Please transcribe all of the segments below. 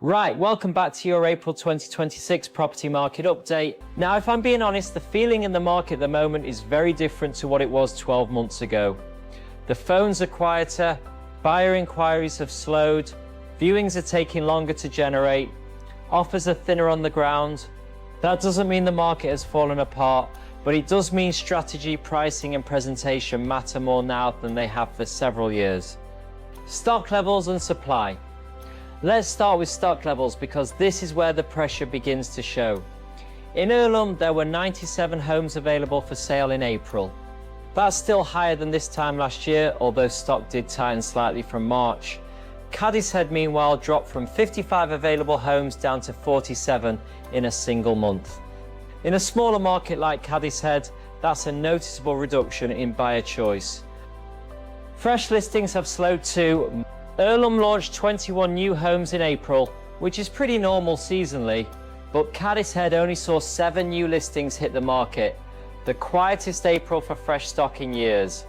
Right, welcome back to your April 2026 property market update. Now, if I'm being honest, the feeling in the market at the moment is very different to what it was 12 months ago. The phones are quieter, buyer inquiries have slowed, viewings are taking longer to generate, offers are thinner on the ground. That doesn't mean the market has fallen apart, but it does mean strategy, pricing and presentation matter more now than they have for several years. Stock levels and supply. Let's start with stock levels because this is where the pressure begins to show. In Irlam, there were 97 homes available for sale in April. That's still higher than this time last year, although stock did tighten slightly from March. Cadishead, meanwhile, dropped from 55 available homes down to 47 in a single month. In a smaller market like Cadishead, that's a noticeable reduction in buyer choice. Fresh listings have slowed too. Irlam launched 21 new homes in April, which is pretty normal seasonally, but Cadishead only saw 7 new listings hit the market, the quietest April for fresh stock in years.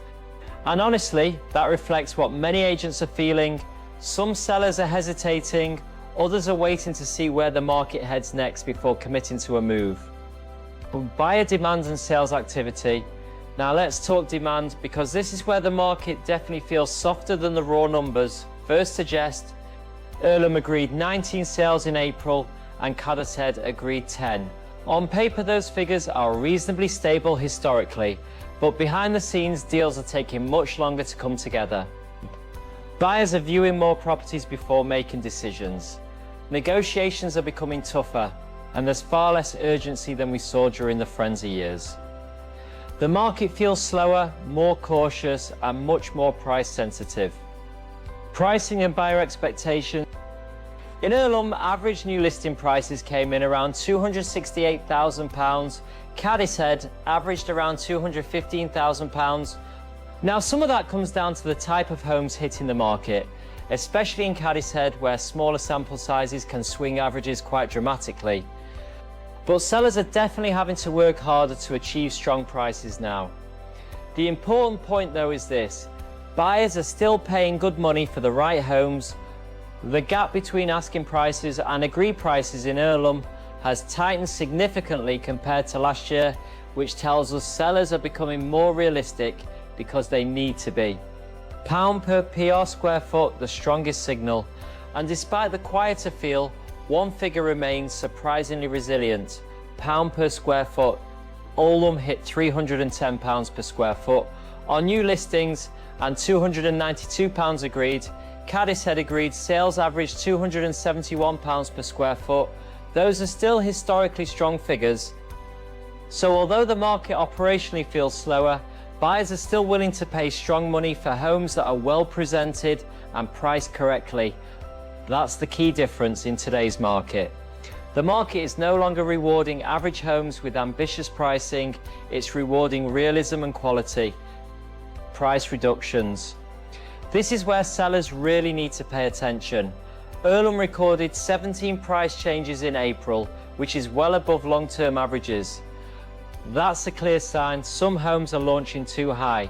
And honestly, that reflects what many agents are feeling. Some sellers are hesitating, others are waiting to see where the market heads next before committing to a move. But buyer demand and sales activity. Now let's talk demand, because this is where the market definitely feels softer than the raw numbers first suggest. Irlam agreed 19 sales in April and Cadishead agreed 10. On paper, those figures are reasonably stable historically, but behind the scenes, deals are taking much longer to come together. Buyers are viewing more properties before making decisions. Negotiations are becoming tougher, and there's far less urgency than we saw during the frenzy years. The market feels slower, more cautious, and much more price sensitive. Pricing and buyer expectations. In Irlam, average new listing prices came in around £268,000. Cadishead averaged around £215,000. Now, some of that comes down to the type of homes hitting the market, especially in Cadishead, where smaller sample sizes can swing averages quite dramatically. But sellers are definitely having to work harder to achieve strong prices now. The important point though is this: buyers are still paying good money for the right homes. The gap between asking prices and agreed prices in Irlam has tightened significantly compared to last year, which tells us sellers are becoming more realistic because they need to be. Pound per PR square foot, the strongest signal, and despite the quieter feel, one figure remains surprisingly resilient. Pound per square foot. Irlam hit £310 per square foot on new listings and £292 agreed. Cadishead agreed sales averaged £271 per square foot. Those are still historically strong figures. So although the market operationally feels slower, buyers are still willing to pay strong money for homes that are well presented and priced correctly. That's the key difference in today's market. The market is no longer rewarding average homes with ambitious pricing, it's rewarding realism and quality. Price reductions. This is where sellers really need to pay attention. Irlam recorded 17 price changes in April, which is well above long-term averages. That's a clear sign some homes are launching too high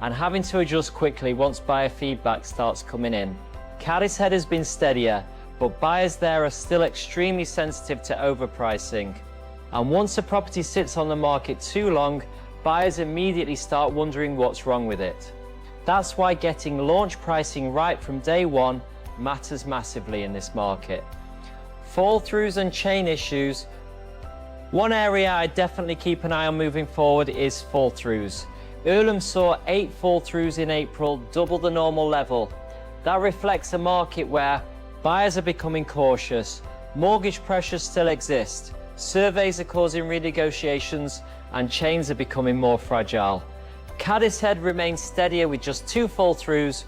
and having to adjust quickly once buyer feedback starts coming in. Cadishead has been steadier, but buyers there are still extremely sensitive to overpricing. And once a property sits on the market too long, buyers immediately start wondering what's wrong with it. That's why getting launch pricing right from day one matters massively in this market. Fall-throughs and chain issues. One area I definitely keep an eye on moving forward is fall-throughs. Irlam saw 8 fall-throughs in April, double the normal level. That reflects a market where buyers are becoming cautious, mortgage pressures still exist, surveys are causing renegotiations, and chains are becoming more fragile. Cadishead remains steadier with just 2 fall-throughs,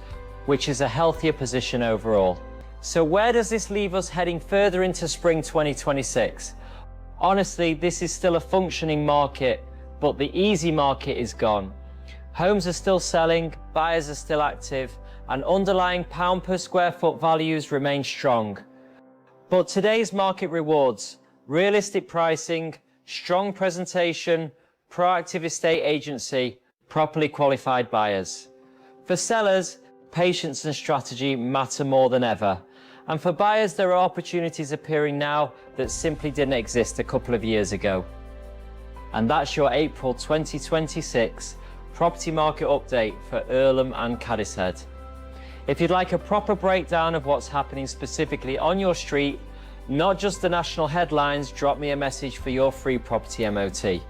which is a healthier position overall. So where does this leave us heading further into spring 2026? Honestly, this is still a functioning market, but the easy market is gone. Homes are still selling, buyers are still active, and underlying pound per square foot values remain strong. But today's market rewards realistic pricing, strong presentation, proactive estate agency, properly qualified buyers. For sellers, patience and strategy matter more than ever. And for buyers, there are opportunities appearing now that simply didn't exist a couple of years ago. And that's your April 2026 property market update for Irlam and Cadishead. If you'd like a proper breakdown of what's happening specifically on your street, not just the national headlines, drop me a message for your free property MOT.